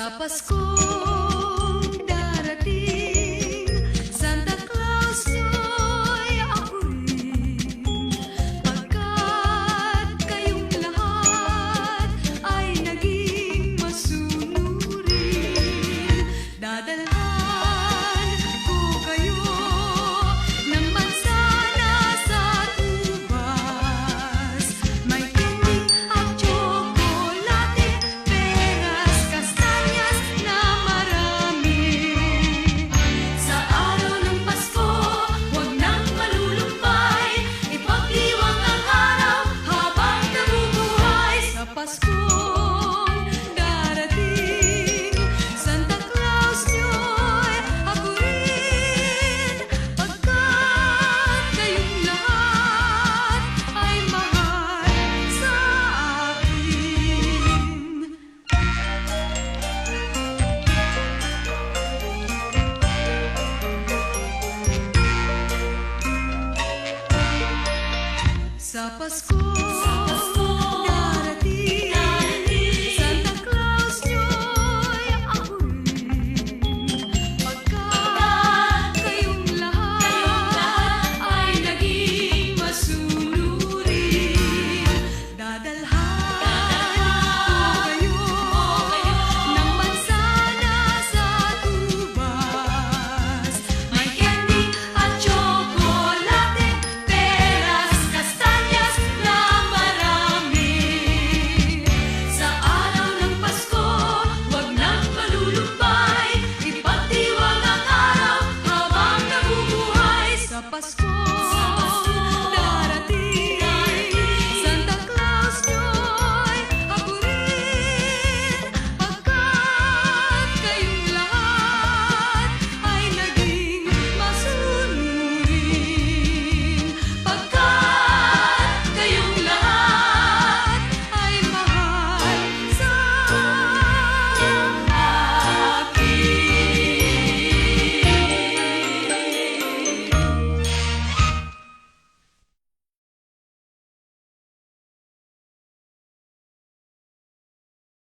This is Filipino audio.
Sa Paskong darating, Santa Claus mo'y ako rin. Pagkat kayong lahat ay naging masunurin, dadalhan ko kayo ng mansana sa ubas. May candy at tsokolate, peras, kastanyas na marami. Sa araw ng Pasko, huwag nang malulumbay, ipagdiwang ang araw habang nabubuhay. Sa Paskong darating, Santa Claus niyo'y ako rin. Pagkat kayong lahat ay mahal sa akin. Sa Pasko